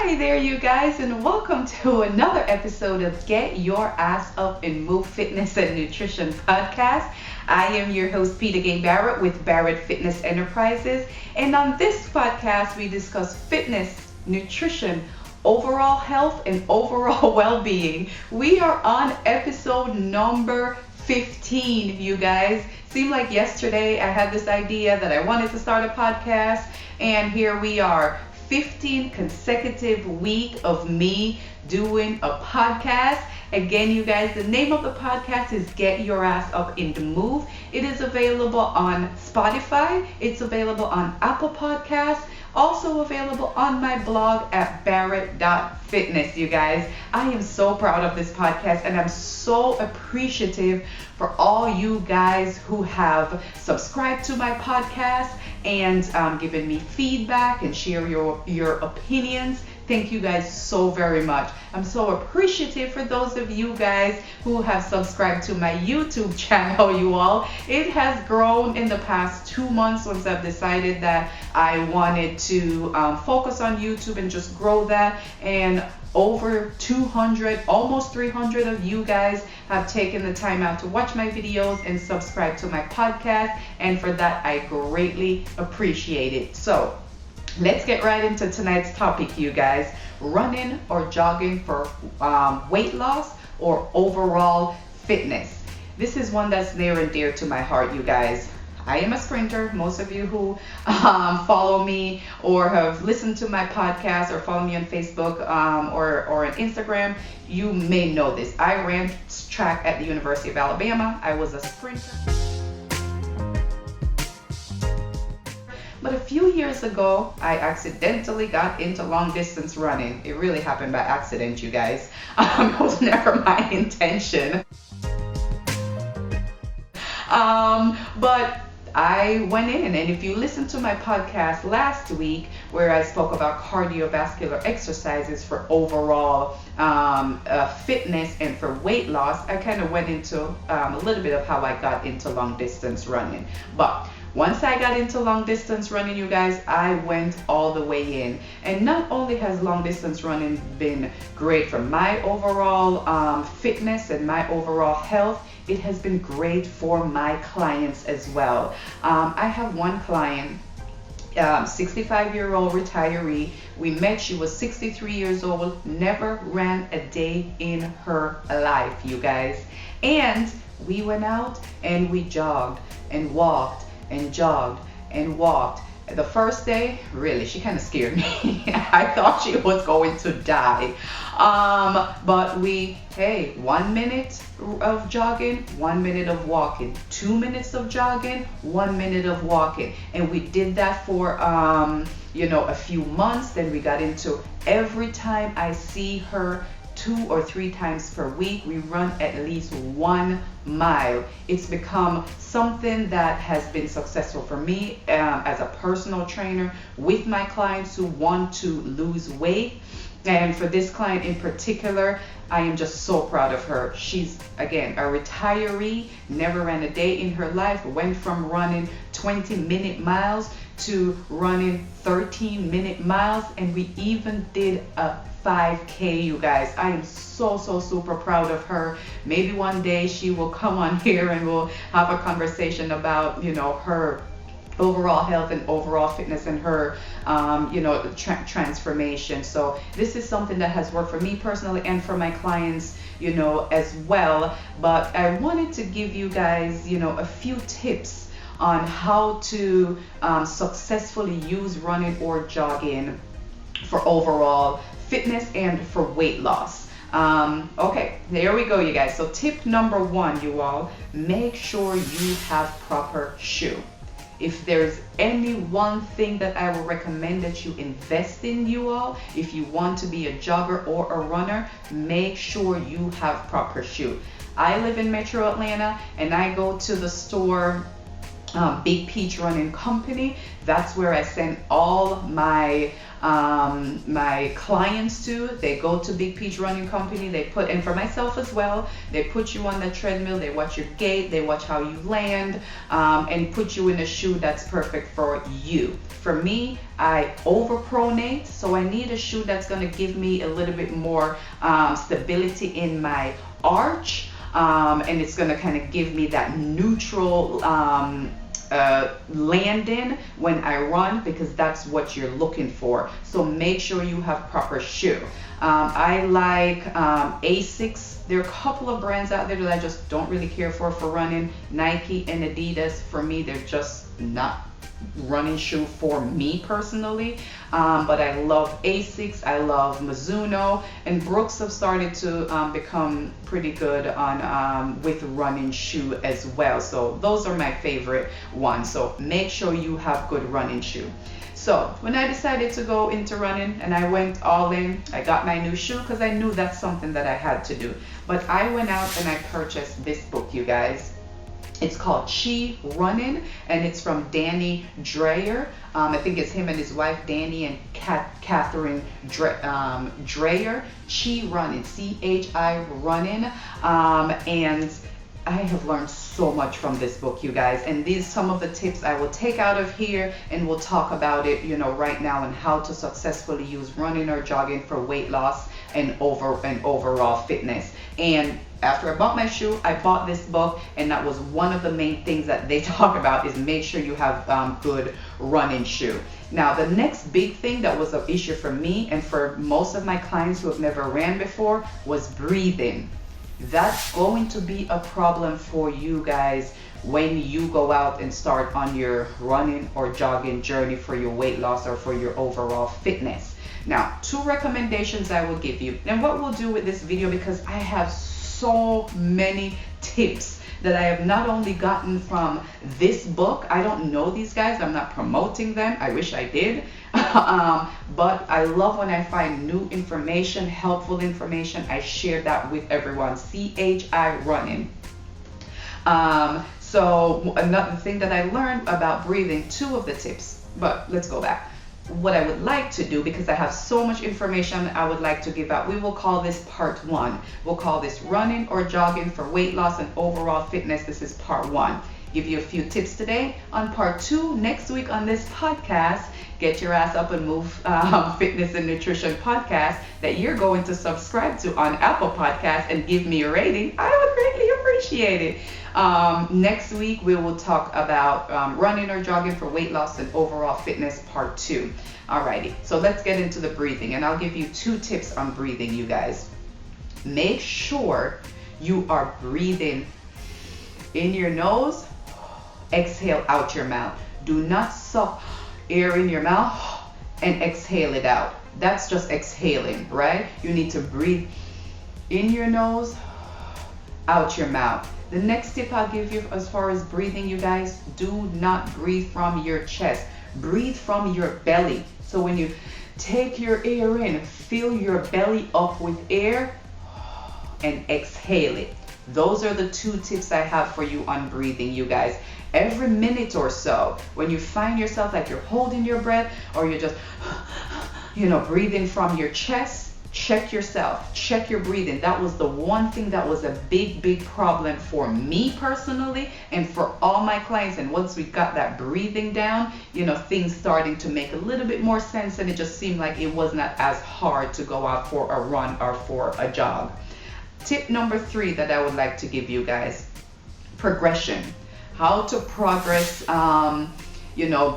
Hi there, you guys, and welcome to another episode of Get Your Ass Up and Move Fitness and Nutrition Podcast. I am your host, Peter Gay Barrett with Barrett Fitness Enterprises, and on this podcast, we discuss fitness, nutrition, overall health, and overall well-being. We are on episode number 15, you guys. Seemed like yesterday I had this idea that I wanted to start a podcast, and here we are. 15 consecutive week of me doing a podcast. Again, you guys, the name of the podcast is Get Your Ass Up and Move. It is available on Spotify. It's available on Apple Podcasts. Also available on my blog at barrett.fitness, you guys. I am so proud of this podcast, and I'm so appreciative for all you guys who have subscribed to my podcast and given me feedback and share your opinions. Thank you guys so very much. I'm so appreciative for those of you guys who have subscribed to my YouTube channel, you all. It has grown in the past 2 months once I've decided that I wanted to focus on YouTube and just grow that. And over 200, almost 300 of you guys have taken the time out to watch my videos and subscribe to my podcast. And for that, I greatly appreciate it. So let's get right into tonight's topic, you guys. Running or jogging for weight loss or overall fitness. This is one that's near and dear to my heart, you guys. I am a sprinter. Most of you who follow me or have listened to my podcast or follow me on Facebook or on Instagram, you may know this. I ran track at the University of Alabama. I was a sprinter. But a few years ago, I accidentally got into long distance running. It really happened by accident, you guys. It was never my intention. But I went in, and if you listened to my podcast last week where I spoke about cardiovascular exercises for overall fitness and for weight loss, I kind of went into a little bit of how I got into long distance running. But once I got into long distance running, you guys, I went all the way in. And not only has long distance running been great for my overall fitness and my overall health, it has been great for my clients as well. I have one client, 65-year-old retiree. We met, she was 63 years old, never ran a day in her life, you guys. And we went out and we jogged and walked and jogged and walked. The first day, really, she kind of scared me. I thought she was going to die. But 1 minute of jogging, 1 minute of walking, 2 minutes of jogging, 1 minute of walking. And we did that for, a few months. Then we got into every time I see her 2 or 3 times per week, we run at least 1 mile. It's become something that has been successful for me as a personal trainer with my clients who want to lose weight. And for this client in particular, I am just so proud of her. She's, again, a retiree, never ran a day in her life, went from running 20-minute miles to running 13-minute miles, and we even did a 5K, you guys. I am so super proud of her. Maybe one day she will come on here and we'll have a conversation about, her overall health and overall fitness and her, transformation. So this is something that has worked for me personally and for my clients, as well. But I wanted to give you guys, a few tips on how to successfully use running or jogging for overall fitness and for weight loss. Okay, there we go, you guys. So tip number 1, you all, make sure you have proper shoe. If there's any one thing that I would recommend that you invest in, you all, if you want to be a jogger or a runner, make sure you have proper shoe. I live in Metro Atlanta, and I go to the store Big Peach Running Company. That's where I send all my my clients to. They go to Big Peach Running Company. They put, and for myself as well, they put you on the treadmill. They watch your gait. They watch how you land, and put you in a shoe that's perfect for you. For me, I overpronate, so I need a shoe that's going to give me a little bit more stability in my arch. And it's going to kind of give me that neutral landing when I run, because that's what you're looking for. So make sure you have proper shoe. I like Asics. There are a couple of brands out there that I just don't really care for running. Nike and Adidas, for me, they're just not running shoe for me personally, but I love Asics, I love Mizuno, and Brooks have started to become pretty good on with running shoe as well. So those are my favorite ones. So make sure you have good running shoe. So when I decided to go into running and I went all in, I got my new shoe because I knew that's something that I had to do. But I went out and I purchased this book, you guys. It's called Chi Running, and it's from Danny Dreyer. I think it's him and his wife, Danny and Catherine Dreyer. Chi Running, C-H-I Running. And I have learned so much from this book, you guys. And these some of the tips I will take out of here, and we'll talk about it, you know, right now, and how to successfully use running or jogging for weight loss and overall fitness. And after I bought my shoe, I bought this book, and that was one of the main things that they talk about, is make sure you have good running shoe. Now, the next big thing that was an issue for me and for most of my clients who have never ran before was breathing. That's going to be a problem for you guys when you go out and start on your running or jogging journey for your weight loss or for your overall fitness. Now, 2 recommendations I will give you. And what we'll do with this video, because I have so many tips that I have not only gotten from this book. I don't know these guys. I'm not promoting them. I wish I did. But I love when I find new information, helpful information. I share that with everyone. C-H-I Running. So another thing that I learned about breathing, 2 of the tips, but let's go back. What I would like to do, because I have so much information I would like to give out, we will call this part 1. We'll call this running or jogging for weight loss and overall fitness. This is part 1. Give you a few tips today. On part 2, next week on this podcast, Get Your Ass Up and Move Fitness and Nutrition podcast that you're going to subscribe to on Apple Podcasts and give me a rating. I would greatly appreciate it. Next week, we will talk about running or jogging for weight loss and overall fitness, part 2. Alrighty, so let's get into the breathing, and I'll give you 2 tips on breathing, you guys. Make sure you are breathing in your nose, exhale out your mouth. Do not suck air in your mouth and exhale it out. That's just exhaling, right? You need to breathe in your nose, out your mouth. The next tip I'll give you as far as breathing, you guys, do not breathe from your chest. Breathe from your belly. So when you take your air in, fill your belly up with air and exhale it. Those are the 2 tips I have for you on breathing, you guys. Every minute or so, when you find yourself like you're holding your breath, or you're just, breathing from your chest, check yourself, check your breathing. That was the one thing that was a big problem for me personally and for all my clients. And once we got that breathing down, things starting to make a little bit more sense, and it just seemed like it was not as hard to go out for a run or for a jog. Tip number 3 that I would like to give you guys, progression. How to progress,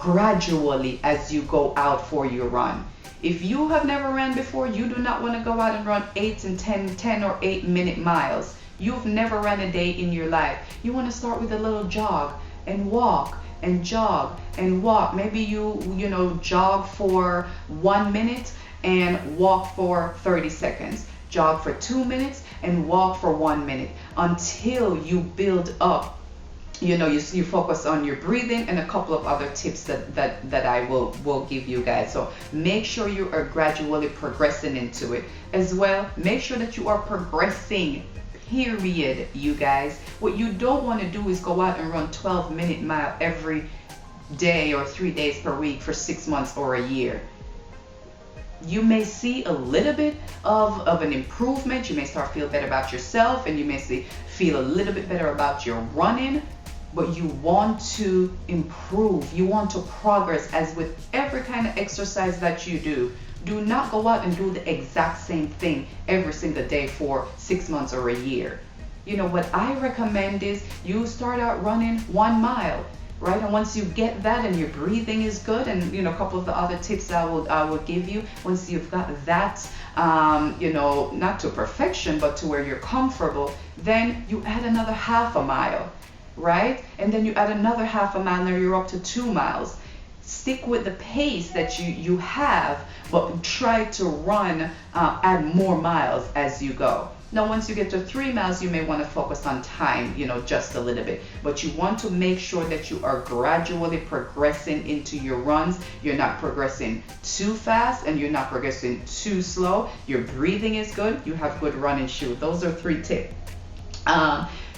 gradually as you go out for your run. If you have never ran before, you do not want to go out and run 8 and 10 or 8 minute miles. You've never run a day in your life. You want to start with a little jog and walk and jog and walk. Maybe you jog for 1 minute and walk for 30 seconds. Jog for 2 minutes and walk for 1 minute until you build up. You focus on your breathing and a couple of other tips that I will give you guys. So make sure you are gradually progressing into it as well. Make sure that you are progressing period, you guys. What you don't want to do is go out and run 12-minute mile every day or 3 days per week for 6 months or a year. You may see a little bit of an improvement. You may start feel better about yourself, and you may feel a little bit better about your running, but you want to improve. You want to progress. As with every kind of exercise that you do not go out and do the exact same thing every single day for 6 months or a year. What I recommend is you start out running 1 mile. Right, and once you get that and your breathing is good, and a couple of the other tips I will give you, once you've got that, not to perfection, but to where you're comfortable, then you add another half a mile, right? And then you add another half a mile, and you're up to 2 miles. Stick with the pace that you have, but try to run, add more miles as you go. Now, once you get to 3 miles, you may want to focus on time, just a little bit. But you want to make sure that you are gradually progressing into your runs. You're not progressing too fast and you're not progressing too slow. Your breathing is good. You have good running shoes. Those are 3 tips.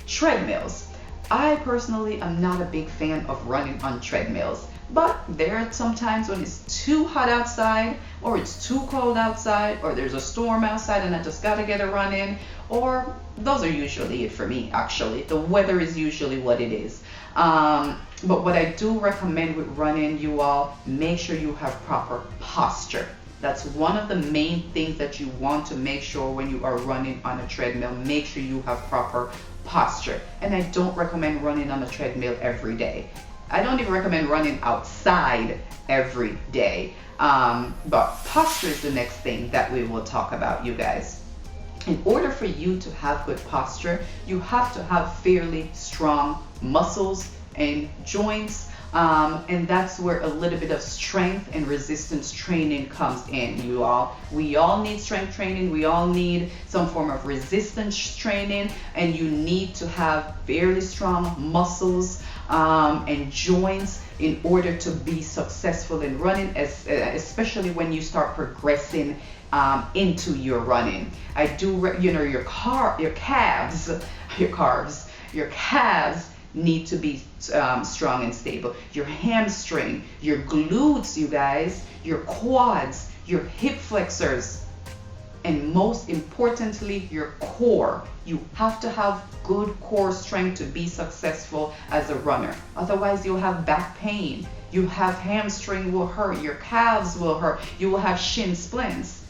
Treadmills. I personally am not a big fan of running on treadmills. But there are some times when it's too hot outside, or it's too cold outside, or there's a storm outside and I just gotta get a run in, or those are usually it for me, actually. The weather is usually what it is. But what I do recommend with running, you all, make sure you have proper posture. That's one of the main things that you want to make sure when you are running on a treadmill. Make sure you have proper posture. And I don't recommend running on a treadmill every day. I don't even recommend running outside every day. But posture is the next thing that we will talk about, you guys. In order for you to have good posture, you have to have fairly strong muscles and joints. And that's where a little bit of strength and resistance training comes in, you all. We all need strength training. We all need some form of resistance training. And you need to have fairly strong muscles and joints in order to be successful in running, especially when you start progressing into your running. I do, your calves need to be strong and stable. Your hamstring, your glutes, you guys, your quads, your hip flexors, and most importantly, your core. You have to have good core strength to be successful as a runner. Otherwise, you'll have back pain. You have hamstring will hurt. Your calves will hurt. You will have shin splints.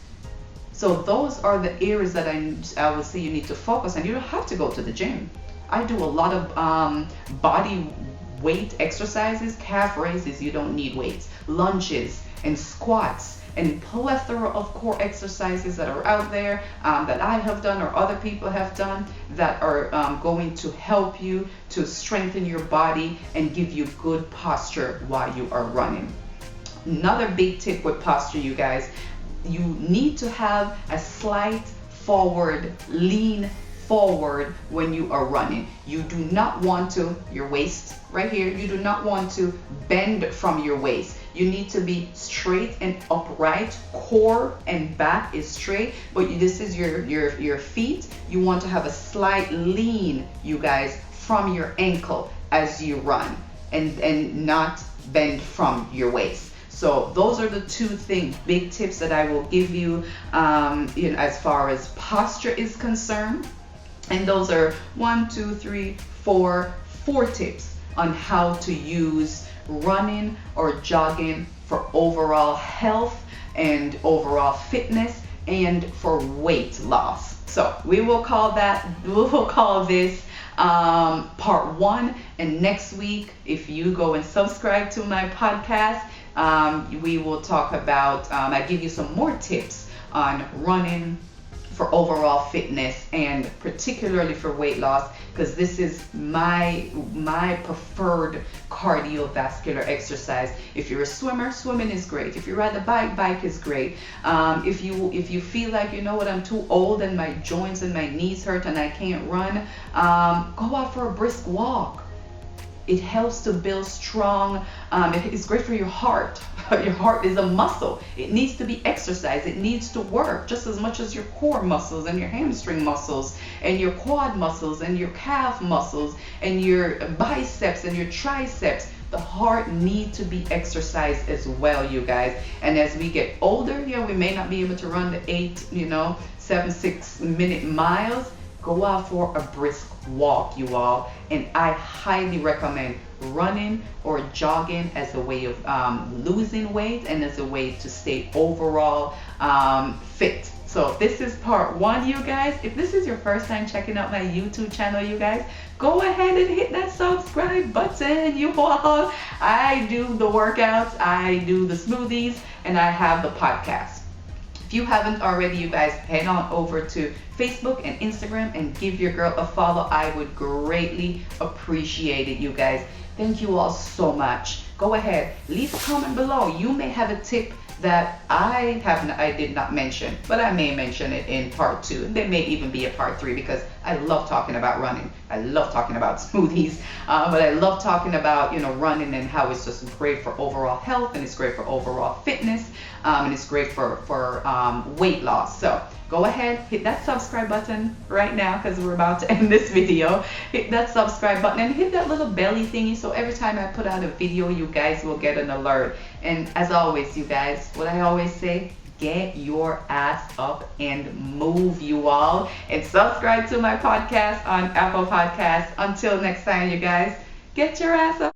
So those are the areas that I would say you need to focus on. You don't have to go to the gym. I do a lot of body weight exercises, calf raises. You don't need weights, lunges and squats, and plethora of core exercises that are out there that I have done or other people have done that are going to help you to strengthen your body and give you good posture while you are running. Another big tip with posture, you guys, you need to have a slight forward, lean forward when you are running. You do not want to, your waist right here, you do not want to bend from your waist. You need to be straight and upright. Core and back is straight, but this is your feet. You want to have a slight lean, you guys, from your ankle as you run, and not bend from your waist. So those are the 2 big tips that I will give you, as far as posture is concerned. And those are 4 tips on how to use running or jogging for overall health and overall fitness and for weight loss. So we will call this part 1. And next week, if you go and subscribe to my podcast, we will talk about, I give you some more tips on running for overall fitness and particularly for weight loss, because this is my preferred cardiovascular exercise. If you're a swimmer, swimming is great. If you ride the bike is great. If you feel like, I'm too old and my joints and my knees hurt and I can't run, go out for a brisk walk. It helps to build strong, it's great for your heart. Your heart is a muscle. It needs to be exercised. It needs to work just as much as your core muscles and your hamstring muscles and your quad muscles and your calf muscles and your biceps and your triceps. The heart needs to be exercised as well, you guys. And as we get older, yeah, we may not be able to run the 6-minute miles. Go out for a brisk walk, you all. And I highly recommend running or jogging as a way of losing weight and as a way to stay overall fit. So this is part one, you guys. If this is your first time checking out my YouTube channel, you guys, go ahead and hit that subscribe button, you all. I do the workouts, I do the smoothies, and I have the podcast. If you haven't already, you guys, head on over to Facebook and Instagram and give your girl a follow. I would greatly appreciate it, you guys. Thank you all so much. Go ahead, leave a comment below. You may have a tip that I did not mention, but I may mention it in part 2. And there may even be a part 3 because I love talking about running. I love talking about smoothies, but I love talking about running and how it's just great for overall health, and it's great for overall fitness, and it's great for weight loss. So go ahead, hit that subscribe button right now because we're about to end this video. Hit that subscribe button and hit that little belly thingy so every time I put out a video, you guys will get an alert. And as always, you guys, what I always say, get your ass up and move, you all. And subscribe to my podcast on Apple Podcasts. Until next time, you guys, get your ass up.